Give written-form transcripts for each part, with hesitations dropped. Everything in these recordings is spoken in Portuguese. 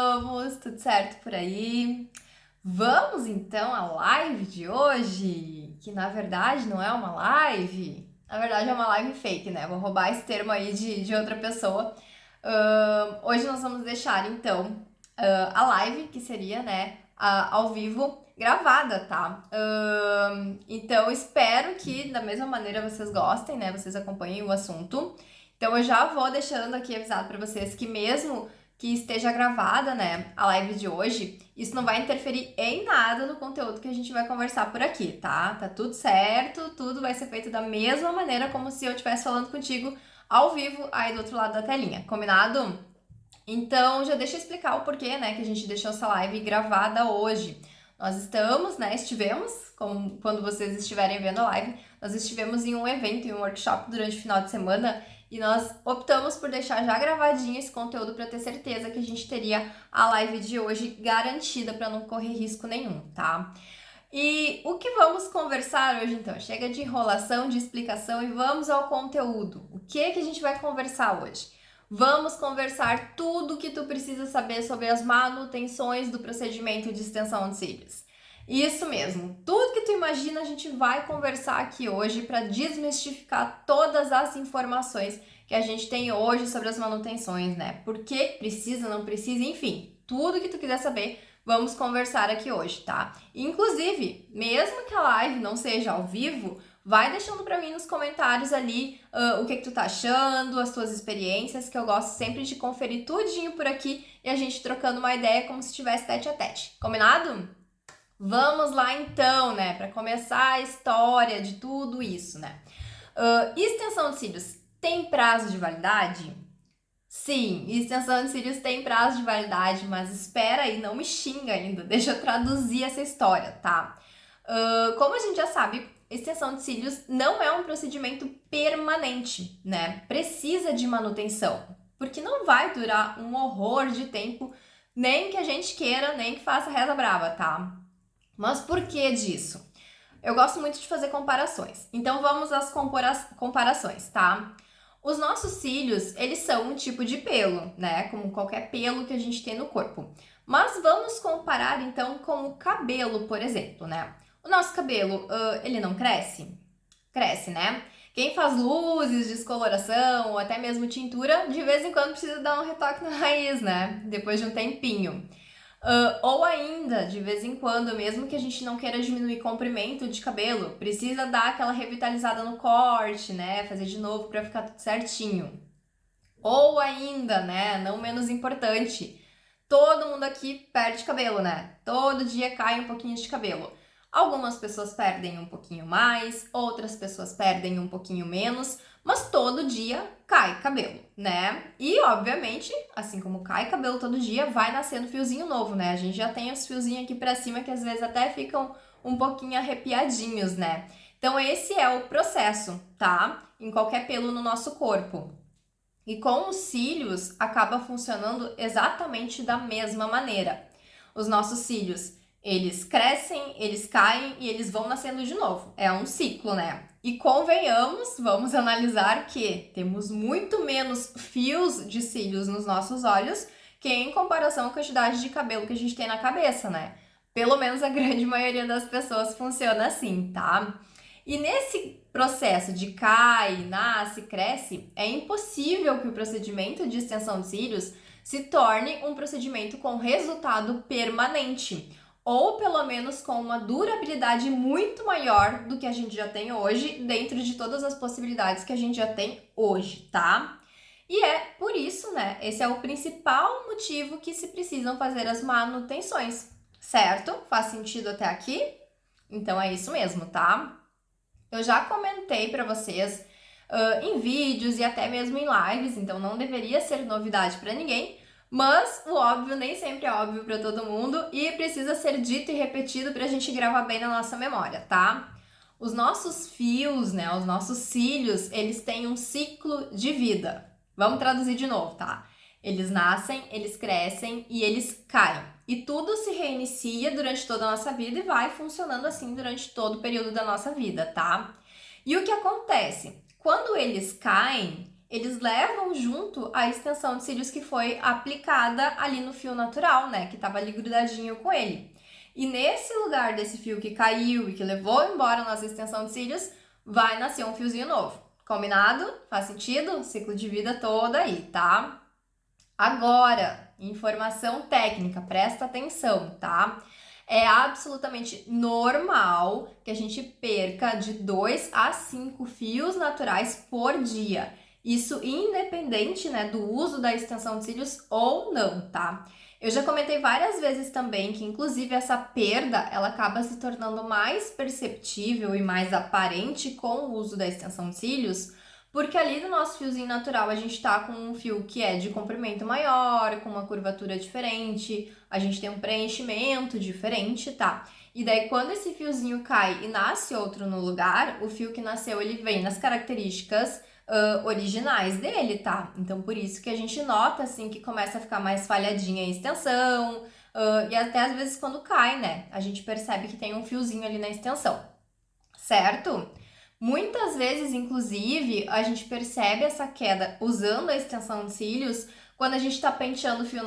vamos? Tudo certo por aí? Vamos então à live de hoje, que na verdade não é uma live, na verdade é uma live fake, né? Vou roubar esse termo aí de outra pessoa. Hoje nós vamos deixar então a live, que seria, né, ao vivo, gravada, tá? Então espero que da mesma maneira vocês gostem, né? Vocês acompanhem o assunto. Então eu já vou deixando aqui avisado para vocês que mesmo que esteja gravada, né, a live de hoje, isso não vai interferir em nada no conteúdo que a gente vai conversar por aqui, tá? Tá tudo certo, tudo vai ser feito da mesma maneira como se eu estivesse falando contigo ao vivo aí do outro lado da telinha, combinado? Então, já deixa eu explicar o porquê, né, que a gente deixou essa live gravada hoje. Nós estamos, né, estivemos, como quando vocês estiverem vendo a live, nós estivemos em um evento, em um workshop durante o final de semana e nós optamos por deixar já gravadinho esse conteúdo para ter certeza que a gente teria a live de hoje garantida para não correr risco nenhum, tá? E o que vamos conversar hoje então? Chega de enrolação, de explicação e vamos ao conteúdo. O que a gente vai conversar hoje? Vamos conversar tudo o que tu precisa saber sobre as manutenções do procedimento de extensão de cílios. Isso mesmo, tudo que tu imagina a gente vai conversar aqui hoje para desmistificar todas as informações que a gente tem hoje sobre as manutenções, né? Por que precisa, não precisa, enfim, tudo que tu quiser saber, vamos conversar aqui hoje, tá? Inclusive, mesmo que a live não seja ao vivo, vai deixando para mim nos comentários ali o que tu tá achando, as tuas experiências, que eu gosto sempre de conferir tudinho por aqui e a gente trocando uma ideia como se estivesse tete a tete. Combinado? Vamos lá então, né, para começar a história de tudo isso, né? Extensão de cílios tem prazo de validade? Sim, extensão de cílios tem prazo de validade, mas espera aí, não me xinga ainda, deixa eu traduzir essa história, tá? Como a gente já sabe, extensão de cílios não é um procedimento permanente, né? Precisa de manutenção, porque não vai durar um horror de tempo, nem que a gente queira, nem que faça reza brava, tá? Mas por que disso? Eu gosto muito de fazer comparações, então vamos às comparações, tá? Os nossos cílios, eles são um tipo de pelo, né? Como qualquer pelo que a gente tem no corpo. Mas vamos comparar então com o cabelo, por exemplo, né? O nosso cabelo, ele não cresce? Cresce, né? Quem faz luzes, descoloração ou até mesmo tintura, de vez em quando precisa dar um retoque na raiz, né? Depois de um tempinho. Ou ainda, de vez em quando, mesmo que a gente não queira diminuir comprimento de cabelo, precisa dar aquela revitalizada no corte, né? Fazer de novo para ficar tudo certinho. Ou ainda, né? Não menos importante, todo mundo aqui perde cabelo, né? Todo dia cai um pouquinho de cabelo. Algumas pessoas perdem um pouquinho mais, outras pessoas perdem um pouquinho menos, mas todo dia cai cabelo, né? E, obviamente, assim como cai cabelo todo dia, vai nascendo fiozinho novo, né? A gente já tem os fiozinhos aqui pra cima que às vezes até ficam um pouquinho arrepiadinhos, né? Então, esse é o processo, tá? Em qualquer pelo no nosso corpo. E com os cílios, acaba funcionando exatamente da mesma maneira. Os nossos cílios, eles crescem, eles caem e eles vão nascendo de novo. É um ciclo, né? E convenhamos, vamos analisar que temos muito menos fios de cílios nos nossos olhos que em comparação à quantidade de cabelo que a gente tem na cabeça, né? Pelo menos a grande maioria das pessoas funciona assim, tá? E nesse processo de cai, nasce, cresce, é impossível que o procedimento de extensão de cílios se torne um procedimento com resultado permanente, ou pelo menos com uma durabilidade muito maior do que a gente já tem hoje, dentro de todas as possibilidades que a gente já tem hoje, tá? E é por isso, né? Esse é o principal motivo que se precisam fazer as manutenções, certo? Faz sentido até aqui? Então é isso mesmo, tá? Eu já comentei para vocês em vídeos e até mesmo em lives, então não deveria ser novidade para ninguém, mas o óbvio nem sempre é óbvio para todo mundo e precisa ser dito e repetido para a gente gravar bem na nossa memória, tá? Os nossos fios, né, os nossos cílios, eles têm um ciclo de vida. Vamos traduzir de novo, tá? Eles nascem, eles crescem e eles caem. E tudo se reinicia durante toda a nossa vida e vai funcionando assim durante todo o período da nossa vida, tá? E o que acontece? Quando eles caem, eles levam junto a extensão de cílios que foi aplicada ali no fio natural, né? Que tava ali grudadinho com ele. E nesse lugar desse fio que caiu e que levou embora a nossa extensão de cílios, vai nascer um fiozinho novo. Combinado? Faz sentido? Ciclo de vida todo aí, tá? Agora, informação técnica, presta atenção, tá? É absolutamente normal que a gente perca de 2 a 5 fios naturais por dia. Isso independente, né, do uso da extensão de cílios ou não, tá? Eu já comentei várias vezes também que, inclusive, essa perda, ela acaba se tornando mais perceptível e mais aparente com o uso da extensão de cílios, porque ali no nosso fiozinho natural a gente tá com um fio que é de comprimento maior, com uma curvatura diferente, a gente tem um preenchimento diferente, tá? E daí quando esse fiozinho cai e nasce outro no lugar, o fio que nasceu ele vem nas características originais dele, tá? Então por isso que a gente nota assim que começa a ficar mais falhadinha a extensão, e até às vezes quando cai, né? A gente percebe que tem um fiozinho ali na extensão, certo? Muitas vezes, inclusive, a gente percebe essa queda usando a extensão de cílios quando a gente está penteando o fio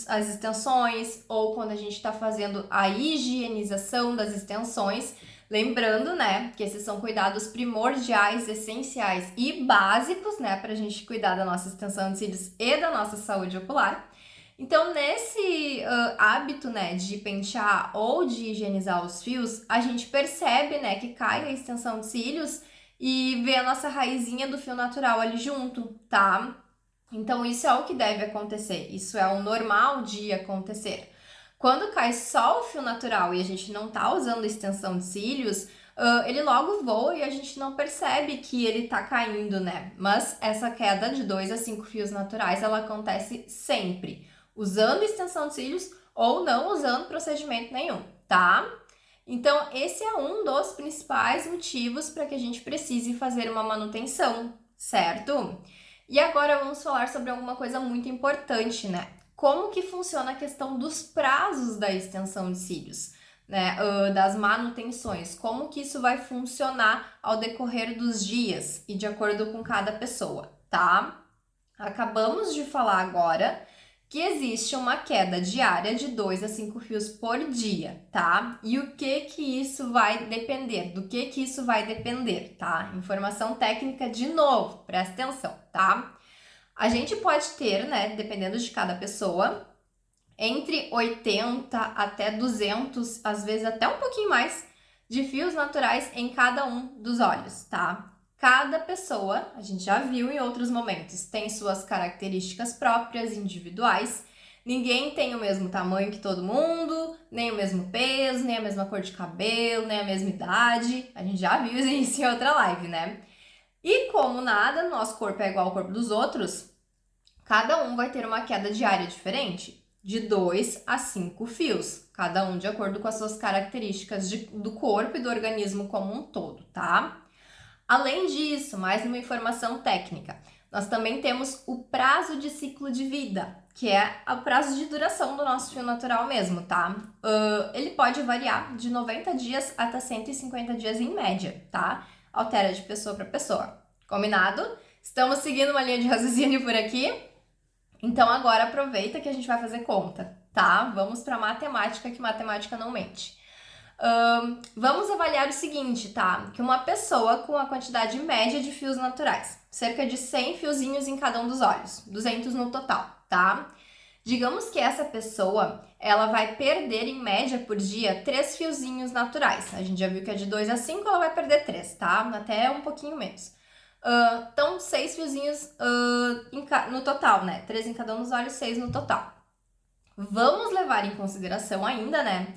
as extensões ou quando a gente está fazendo a higienização das extensões. Lembrando, né, que esses são cuidados primordiais, essenciais e básicos, né, para a gente cuidar da nossa extensão de cílios e da nossa saúde ocular. Então, nesse hábito, né, de pentear ou de higienizar os fios, a gente percebe, né, que cai a extensão de cílios e vê a nossa raizinha do fio natural ali junto, tá? Então, isso é o que deve acontecer, isso é o normal de acontecer. Quando cai só o fio natural e a gente não tá usando extensão de cílios, ele logo voa e a gente não percebe que ele tá caindo, né? Mas essa queda de 2 a 5 fios naturais, ela acontece sempre, usando extensão de cílios ou não usando procedimento nenhum, tá? Então, esse é um dos principais motivos para que a gente precise fazer uma manutenção, certo? E agora vamos falar sobre alguma coisa muito importante, né? Como que funciona a questão dos prazos da extensão de cílios, né? Das manutenções, como que isso vai funcionar ao decorrer dos dias e de acordo com cada pessoa, tá? Acabamos de falar agora que existe uma queda diária de 2 a 5 fios por dia, tá? E o que isso vai depender? Do que isso vai depender, tá? Informação técnica de novo, presta atenção, tá? A gente pode ter, né, dependendo de cada pessoa, entre 80 até 200, às vezes até um pouquinho mais, de fios naturais em cada um dos olhos, tá? Cada pessoa, a gente já viu em outros momentos, tem suas características próprias, individuais. Ninguém tem o mesmo tamanho que todo mundo, nem o mesmo peso, nem a mesma cor de cabelo, nem a mesma idade. A gente já viu isso em outra live, né? E como nada, nosso corpo é igual ao corpo dos outros, cada um vai ter uma queda diária diferente, de 2 a 5 fios, cada um de acordo com as suas características do corpo e do organismo como um todo, tá? Além disso, mais uma informação técnica, nós também temos o prazo de ciclo de vida, que é o prazo de duração do nosso fio natural mesmo, tá? Ele pode variar de 90 dias até 150 dias em média, tá? Altera de pessoa para pessoa. Combinado? Estamos seguindo uma linha de raciocínio por aqui? Então agora aproveita que a gente vai fazer conta, tá? Vamos para matemática, que matemática não mente. Vamos avaliar o seguinte, tá? Que uma pessoa com a quantidade média de fios naturais, cerca de 100 fiozinhos em cada um dos olhos, 200 no total, tá? Digamos que essa pessoa, ela vai perder em média por dia 3 fiozinhos naturais. A gente já viu que é de 2 a 5, ela vai perder 3, tá? Até um pouquinho menos. Então, 6 fiozinhos no total, né? 3 em cada um dos olhos, 6 no total. Vamos levar em consideração ainda, né?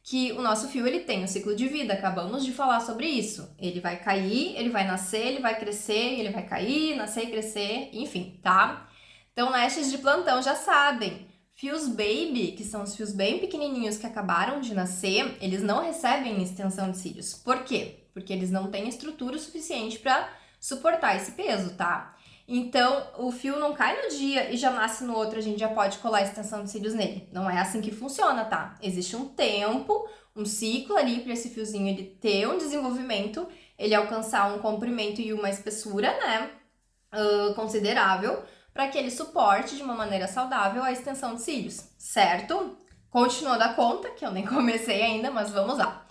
Que o nosso fio, ele tem um ciclo de vida, acabamos de falar sobre isso. Ele vai cair, ele vai nascer, ele vai crescer, ele vai cair, nascer e crescer, enfim, tá? Então, nestes de plantão já sabem, fios baby, que são os fios bem pequenininhos que acabaram de nascer, eles não recebem extensão de cílios. Por quê? Porque eles não têm estrutura suficiente para suportar esse peso, tá? Então, o fio não cai no dia e já nasce no outro, a gente já pode colar a extensão de cílios nele. Não é assim que funciona, tá? Existe um tempo, um ciclo ali para esse fiozinho ele ter um desenvolvimento, ele alcançar um comprimento e uma espessura, né? considerável para que ele suporte de uma maneira saudável a extensão de cílios, certo? Continuando a conta, que eu nem comecei ainda, mas vamos lá.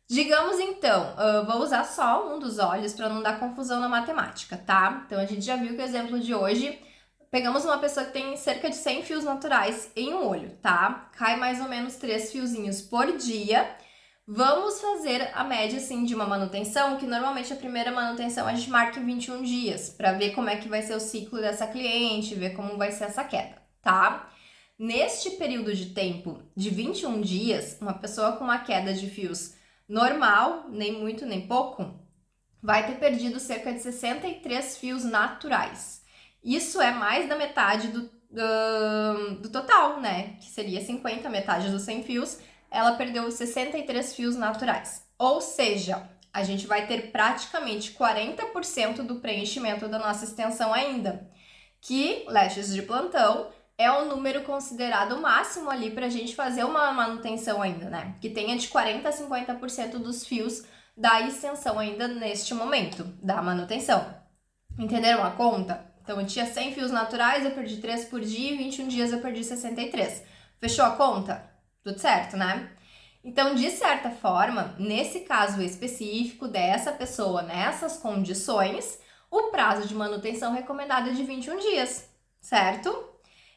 Digamos então, vou usar só um dos olhos para não dar confusão na matemática, tá? Então a gente já viu que o exemplo de hoje, pegamos uma pessoa que tem cerca de 100 fios naturais em um olho, tá? Cai mais ou menos 3 fiozinhos por dia. Vamos fazer a média, assim, de uma manutenção, que normalmente a primeira manutenção a gente marca em 21 dias, para ver como é que vai ser o ciclo dessa cliente, ver como vai ser essa queda, tá? Neste período de tempo de 21 dias, uma pessoa com uma queda de fios normal, nem muito nem pouco, vai ter perdido cerca de 63 fios naturais. Isso é mais da metade do total, né? Que seria 50, metade dos 100 fios. Ela perdeu 63 fios naturais. Ou seja, a gente vai ter praticamente 40% do preenchimento da nossa extensão ainda. Que, lashes de plantão, é o número considerado máximo ali para a gente fazer uma manutenção ainda, né? Que tenha de 40% a 50% dos fios da extensão ainda neste momento da manutenção. Entenderam a conta? Então eu tinha 100 fios naturais, eu perdi 3 por dia, e 21 dias eu perdi 63. Fechou a conta? Tudo certo, né? Então, de certa forma, nesse caso específico dessa pessoa, nessas condições, o prazo de manutenção recomendado é de 21 dias, certo?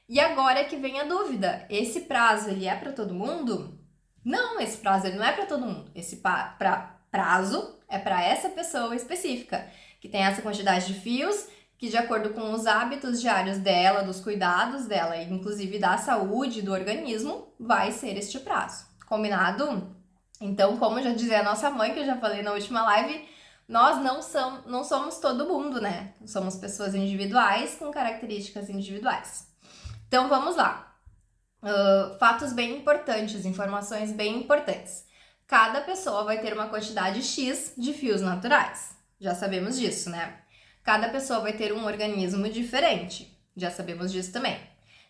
E agora é que vem a dúvida, esse prazo ele é para todo mundo? Não, esse prazo ele não é para todo mundo. Esse prazo é para essa pessoa específica, que tem essa quantidade de fios, que de acordo com os hábitos diários dela, dos cuidados dela, e inclusive da saúde do organismo, vai ser este prazo. Combinado? Então, como já dizia a nossa mãe, que eu já falei na última live, nós não somos todo mundo, né? Somos pessoas individuais com características individuais. Então, vamos lá. Fatos bem importantes, informações bem importantes. Cada pessoa vai ter uma quantidade X de fios naturais. Já sabemos disso, né? Cada pessoa vai ter um organismo diferente. Já sabemos disso também.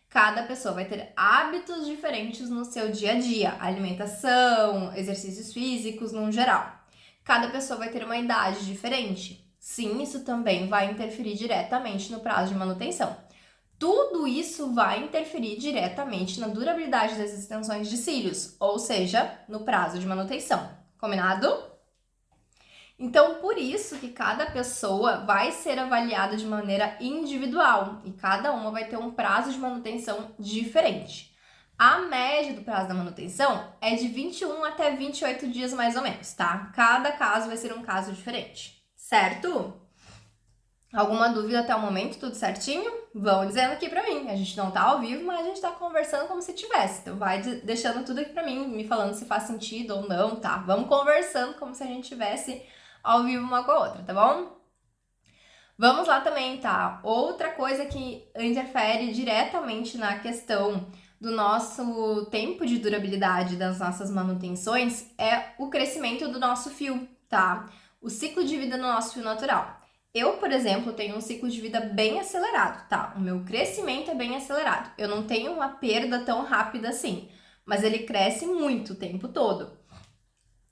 Cada pessoa vai ter hábitos diferentes no seu dia a dia, alimentação, exercícios físicos no geral. Cada pessoa vai ter uma idade diferente. Sim, isso também vai interferir diretamente no prazo de manutenção. Tudo isso vai interferir diretamente na durabilidade das extensões de cílios, ou seja, no prazo de manutenção. Combinado? Então, por isso que cada pessoa vai ser avaliada de maneira individual e cada uma vai ter um prazo de manutenção diferente. A média do prazo da manutenção é de 21 até 28 dias mais ou menos, tá? Cada caso vai ser um caso diferente, certo? Alguma dúvida até o momento? Tudo certinho? Vão dizendo aqui pra mim. A gente não tá ao vivo, mas a gente tá conversando como se tivesse. Então vai deixando tudo aqui pra mim, me falando se faz sentido ou não, tá? Vamos conversando como se a gente tivesse ao vivo uma com a outra, tá bom? Vamos lá também, tá? Outra coisa que interfere diretamente na questão do nosso tempo de durabilidade das nossas manutenções é o crescimento do nosso fio, tá? O ciclo de vida do nosso fio natural. Eu, por exemplo, tenho um ciclo de vida bem acelerado, tá? O meu crescimento é bem acelerado. Eu não tenho uma perda tão rápida assim, mas ele cresce muito o tempo todo.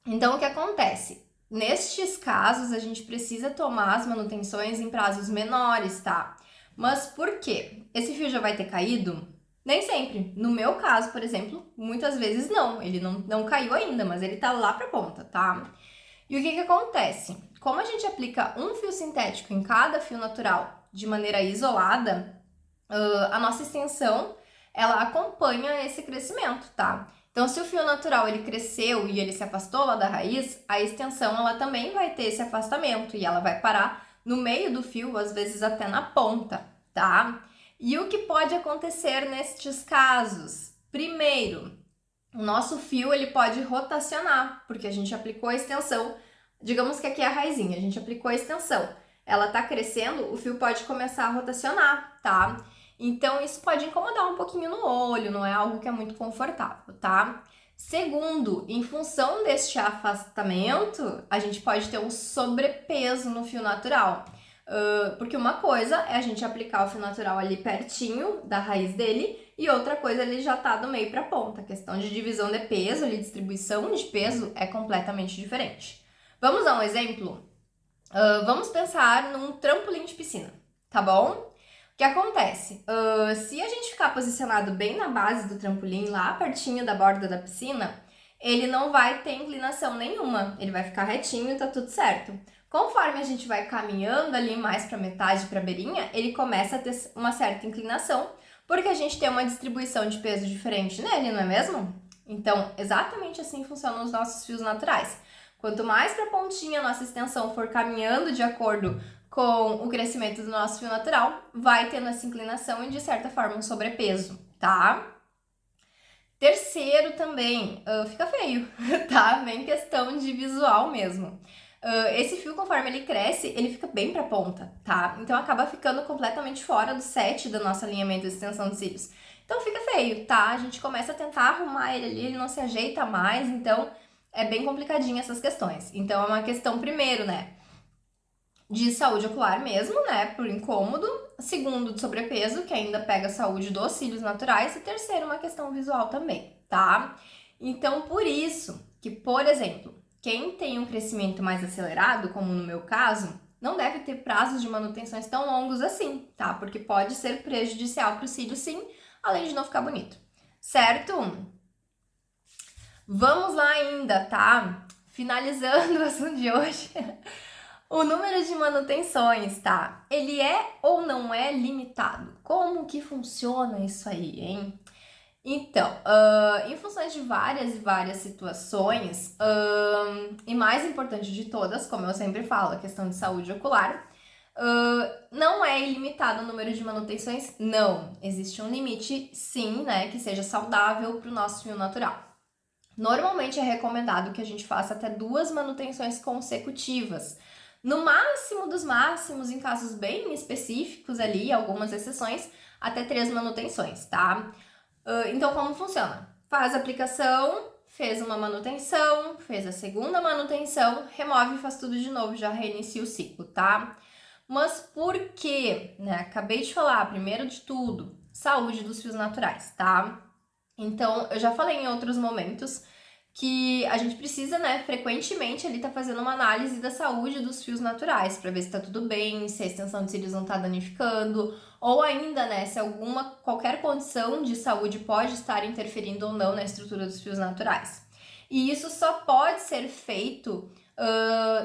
Então, o que acontece? Nestes casos, a gente precisa tomar as manutenções em prazos menores, tá? Mas por quê? Esse fio já vai ter caído? Nem sempre. No meu caso, por exemplo, muitas vezes não. Ele não caiu ainda, mas ele tá lá pra ponta, tá? E o que acontece? Como a gente aplica um fio sintético em cada fio natural de maneira isolada, a nossa extensão, ela acompanha esse crescimento, tá? Então, se o fio natural ele cresceu e ele se afastou lá da raiz, a extensão ela também vai ter esse afastamento e ela vai parar no meio do fio, às vezes até na ponta, tá? E o que pode acontecer nestes casos? Primeiro, o nosso fio ele pode rotacionar, porque a gente aplicou a extensão. Digamos que aqui é a raizinha, a gente aplicou a extensão. Ela tá crescendo, o fio pode começar a rotacionar, tá? Então, isso pode incomodar um pouquinho no olho, não é algo que é muito confortável, tá? Segundo, em função deste afastamento, a gente pode ter um sobrepeso no fio natural. Porque uma coisa é a gente aplicar o fio natural ali pertinho da raiz dele e outra coisa ele já tá do meio pra ponta. A questão de divisão de peso, ali, distribuição de peso é completamente diferente. Vamos dar um exemplo? Vamos pensar num trampolim de piscina, tá bom? O que acontece? Se a gente ficar posicionado bem na base do trampolim, lá pertinho da borda da piscina, ele não vai ter inclinação nenhuma, ele vai ficar retinho e tá tudo certo. Conforme a gente vai caminhando ali mais para metade, para a beirinha, ele começa a ter uma certa inclinação, porque a gente tem uma distribuição de peso diferente nele, não é mesmo? Então, exatamente assim funcionam os nossos fios naturais. Quanto mais para a pontinha a nossa extensão for caminhando de acordo com o crescimento do nosso fio natural, vai tendo essa inclinação e, de certa forma, um sobrepeso, tá? Terceiro também, fica feio, tá? Bem questão de visual mesmo. Esse fio, conforme ele cresce, ele fica bem pra ponta, tá? Então acaba ficando completamente fora do set do nosso alinhamento de extensão de cílios. Então fica feio, tá? A gente começa a tentar arrumar ele ali, ele não se ajeita mais, então é bem complicadinho essas questões. Então é uma questão, primeiro, né, de saúde ocular mesmo, né, por incômodo. Segundo, de sobrepeso, que ainda pega a saúde dos cílios naturais. E terceiro, uma questão visual também, tá? Então, por isso que, por exemplo, quem tem um crescimento mais acelerado, como no meu caso, não deve ter prazos de manutenções tão longos assim, tá? Porque pode ser prejudicial para o cílio, sim, além de não ficar bonito, certo? Vamos lá ainda, tá? Finalizando o assunto de hoje. O número de manutenções, tá? Ele é ou não é limitado? Como que funciona isso aí, hein? Então, em função de várias e várias situações, e mais importante de todas, como eu sempre falo, a questão de saúde ocular, não é ilimitado o número de manutenções? Não. Existe um limite, sim, né, que seja saudável para o nosso fio natural. Normalmente é recomendado que a gente faça até 2 manutenções consecutivas. No máximo dos máximos, em casos bem específicos ali, algumas exceções, até 3 manutenções, tá? Então, como funciona? Faz a aplicação, fez uma manutenção, fez a segunda manutenção, remove e faz tudo de novo, já reinicia o ciclo, tá? Mas por quê? Né? Acabei de falar, primeiro de tudo, saúde dos fios naturais, tá? Então, eu já falei em outros momentos que a gente precisa, né, frequentemente ali tá fazendo uma análise da saúde dos fios naturais para ver se tá tudo bem, se a extensão de cílios não tá danificando, ou ainda, né, se qualquer condição de saúde pode estar interferindo ou não na estrutura dos fios naturais. E isso só pode ser feito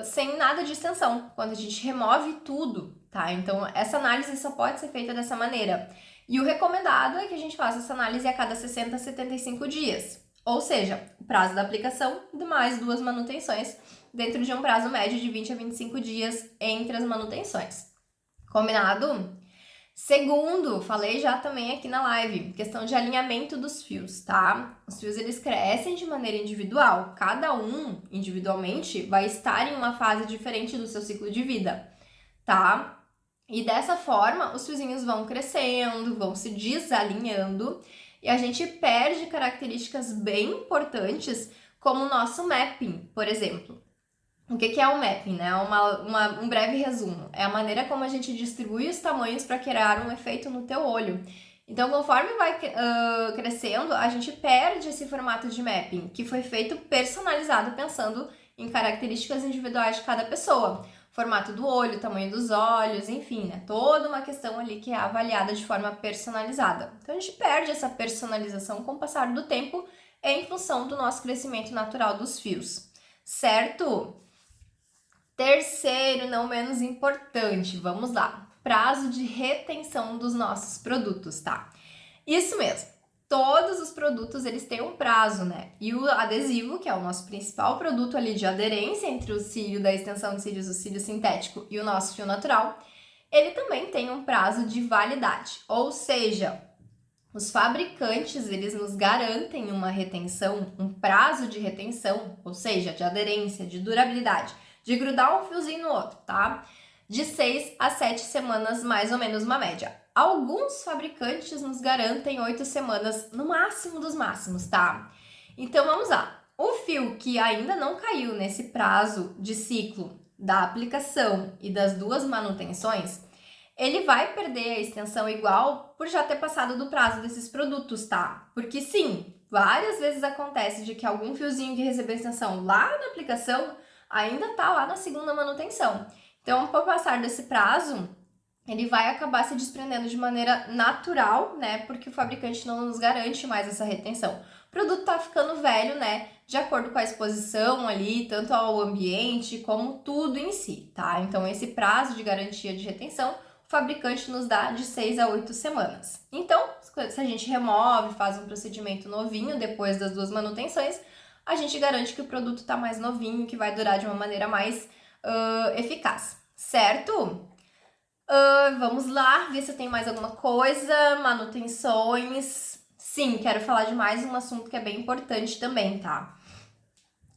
sem nada de extensão, quando a gente remove tudo, tá? Então, essa análise só pode ser feita dessa maneira. E o recomendado é que a gente faça essa análise a cada 60 a 75 dias. Ou seja, o prazo da aplicação de mais 2 manutenções dentro de um prazo médio de 20 a 25 dias entre as manutenções. Combinado? Segundo, falei já também aqui na live, questão de alinhamento dos fios, tá? Os fios, eles crescem de maneira individual. Cada um, individualmente, vai estar em uma fase diferente do seu ciclo de vida, tá? E dessa forma, os fiozinhos vão crescendo, vão se desalinhando e a gente perde características bem importantes, como o nosso mapping, por exemplo. O que é o mapping, né? Um breve resumo. É a maneira como a gente distribui os tamanhos para criar um efeito no teu olho. Então, conforme vai crescendo, a gente perde esse formato de mapping, que foi feito personalizado pensando em características individuais de cada pessoa. Formato do olho, tamanho dos olhos, enfim, né? Toda uma questão ali que é avaliada de forma personalizada. Então, a gente perde essa personalização com o passar do tempo em função do nosso crescimento natural dos fios, certo? Terceiro, não menos importante, vamos lá. Prazo de retenção dos nossos produtos, tá? Isso mesmo. Todos os produtos, eles têm um prazo, né? E o adesivo, que é o nosso principal produto ali de aderência entre o cílio da extensão de cílios, o cílio sintético e o nosso fio natural, ele também tem um prazo de validade. Ou seja, os fabricantes, eles nos garantem uma retenção, um prazo de retenção, ou seja, de aderência, de durabilidade, de grudar um fiozinho no outro, tá? De 6 a 7 semanas, mais ou menos uma média. Alguns fabricantes nos garantem 8 semanas, no máximo dos máximos, tá? Então, vamos lá. O fio que ainda não caiu nesse prazo de ciclo da aplicação e das 2 manutenções, ele vai perder a extensão igual por já ter passado do prazo desses produtos, tá? Porque sim, várias vezes acontece de que algum fiozinho que recebeu extensão lá na aplicação ainda tá lá na segunda manutenção. Então, por passar desse prazo, ele vai acabar se desprendendo de maneira natural, né? Porque o fabricante não nos garante mais essa retenção. O produto tá ficando velho, né? De acordo com a exposição ali, tanto ao ambiente como tudo em si, tá? Então, esse prazo de garantia de retenção, o fabricante nos dá de 6 a 8 semanas. Então, se a gente remove, faz um procedimento novinho depois das 2 manutenções, a gente garante que o produto tá mais novinho, que vai durar de uma maneira mais eficaz, certo? Vamos lá, ver se eu tenho mais alguma coisa. Manutenções. Sim, quero falar de mais um assunto que é bem importante também, tá?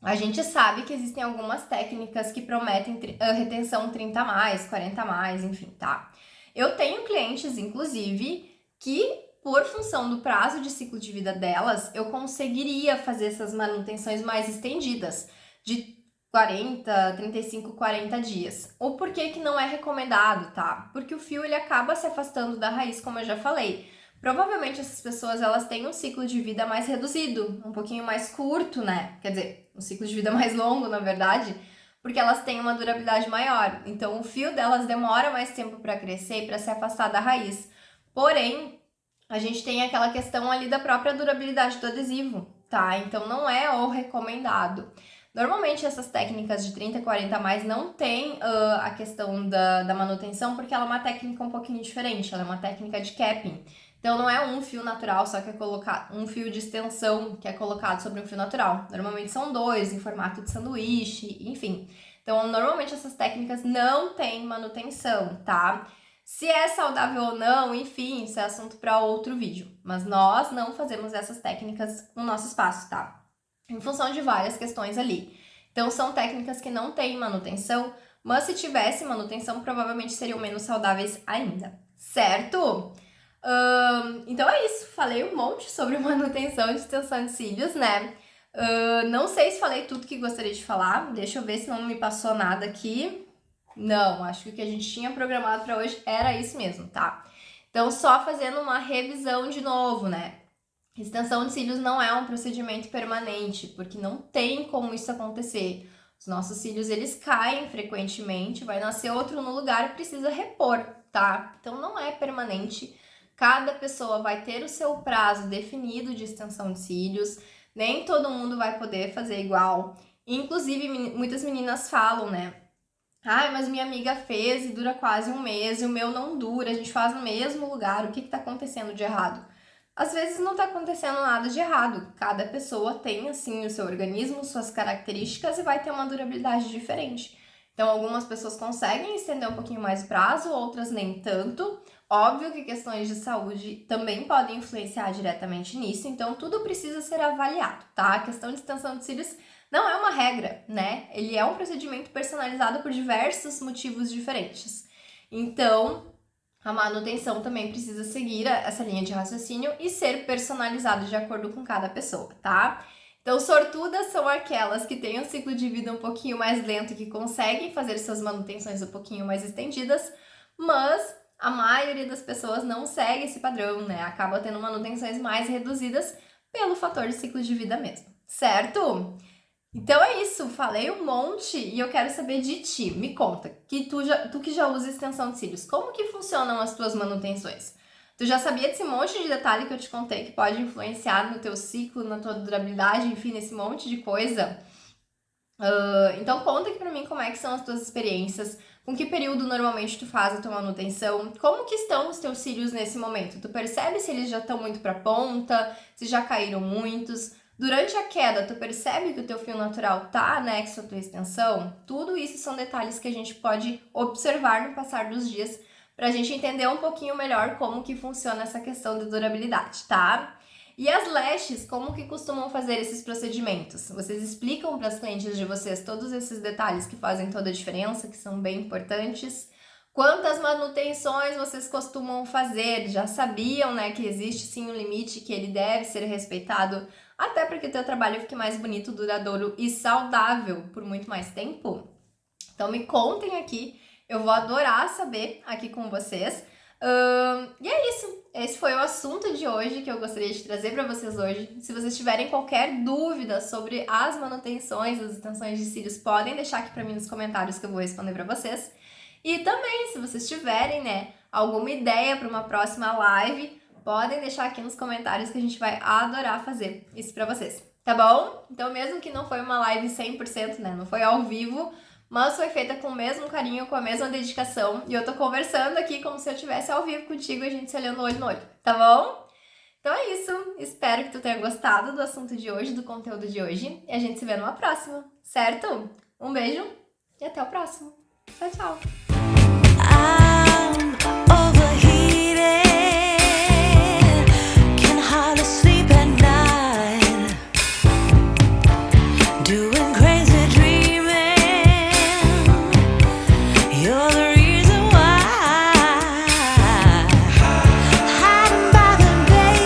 A gente sabe que existem algumas técnicas que prometem retenção 30 a mais, 40 a mais, enfim, tá? Eu tenho clientes, inclusive, que por função do prazo de ciclo de vida delas, eu conseguiria fazer essas manutenções mais estendidas, de 40, 35, 40 dias. O porquê que não é recomendado, tá? Porque o fio ele acaba se afastando da raiz, como eu já falei. Provavelmente essas pessoas elas têm um ciclo de vida mais reduzido, um pouquinho mais curto, né? Quer dizer, um ciclo de vida mais longo, na verdade, porque elas têm uma durabilidade maior. Então o fio delas demora mais tempo para crescer e para se afastar da raiz. Porém, a gente tem aquela questão ali da própria durabilidade do adesivo, tá? Então não é o recomendado. Normalmente essas técnicas de 30 e 40 a mais não tem a questão da manutenção, porque ela é uma técnica um pouquinho diferente, ela é uma técnica de capping. Então não é um fio natural, só que é colocado um fio de extensão que é colocado sobre um fio natural. Normalmente são 2 em formato de sanduíche, enfim. Então normalmente essas técnicas não têm manutenção, tá? Se é saudável ou não, enfim, isso é assunto para outro vídeo. Mas nós não fazemos essas técnicas no nosso espaço, tá? Em função de várias questões ali. Então, são técnicas que não têm manutenção, mas se tivesse manutenção, provavelmente seriam menos saudáveis ainda, certo? Então é isso, falei um monte sobre manutenção de extensão de cílios, né? Não sei se falei tudo que gostaria de falar, deixa eu ver se não me passou nada aqui. Não, acho que o que a gente tinha programado para hoje era isso mesmo, tá? Então, só fazendo uma revisão de novo, né? Extensão de cílios não é um procedimento permanente, porque não tem como isso acontecer. Os nossos cílios, eles caem frequentemente, vai nascer outro no lugar e precisa repor, tá? Então, não é permanente. Cada pessoa vai ter o seu prazo definido de extensão de cílios, nem todo mundo vai poder fazer igual. Inclusive, muitas meninas falam, né? Ai, mas minha amiga fez e dura quase um mês e o meu não dura, a gente faz no mesmo lugar, o que tá acontecendo de errado? Às vezes não tá acontecendo nada de errado, cada pessoa tem, assim, o seu organismo, suas características e vai ter uma durabilidade diferente. Então, algumas pessoas conseguem estender um pouquinho mais o prazo, outras nem tanto. Óbvio que questões de saúde também podem influenciar diretamente nisso, então tudo precisa ser avaliado, tá? A questão de extensão de cílios não é uma regra, né? Ele é um procedimento personalizado por diversos motivos diferentes. Então, a manutenção também precisa seguir essa linha de raciocínio e ser personalizado de acordo com cada pessoa, tá? Então, sortudas são aquelas que têm um ciclo de vida um pouquinho mais lento e que conseguem fazer suas manutenções um pouquinho mais estendidas, mas a maioria das pessoas não segue esse padrão, né? Acaba tendo manutenções mais reduzidas pelo fator de ciclo de vida mesmo, certo? Então é isso, falei um monte e eu quero saber de ti. Me conta, que tu que já usa extensão de cílios, como que funcionam as tuas manutenções? Tu já sabia desse monte de detalhe que eu te contei que pode influenciar no teu ciclo, na tua durabilidade, enfim, nesse monte de coisa? Então conta aqui pra mim como é que são as tuas experiências, com que período normalmente tu faz a tua manutenção, como que estão os teus cílios nesse momento? Tu percebe se eles já estão muito pra ponta, se já caíram muitos? Durante a queda, tu percebe que o teu fio natural tá anexo à tua extensão? Tudo isso são detalhes que a gente pode observar no passar dos dias pra gente entender um pouquinho melhor como que funciona essa questão de durabilidade, tá? E as lashes, como que costumam fazer esses procedimentos? Vocês explicam para as clientes de vocês todos esses detalhes que fazem toda a diferença, que são bem importantes? Quantas manutenções vocês costumam fazer? Já sabiam, né, que existe sim um limite, que ele deve ser respeitado, até para que o teu trabalho fique mais bonito, duradouro e saudável por muito mais tempo? Então me contem aqui, eu vou adorar saber aqui com vocês. E é isso, esse foi o assunto de hoje que eu gostaria de trazer para vocês hoje. Se vocês tiverem qualquer dúvida sobre as manutenções, as extensões de cílios, podem deixar aqui para mim nos comentários que eu vou responder para vocês. E também, se vocês tiverem, né, alguma ideia para uma próxima live, podem deixar aqui nos comentários que a gente vai adorar fazer isso para vocês, tá bom? Então mesmo que não foi uma live 100%, né, não foi ao vivo, mas foi feita com o mesmo carinho, com a mesma dedicação, e eu tô conversando aqui como se eu estivesse ao vivo contigo e a gente se olhando olho no olho, tá bom? Então é isso, espero que tu tenha gostado do assunto de hoje, do conteúdo de hoje, e a gente se vê numa próxima, certo? Um beijo e até o próximo. Tchau, tchau!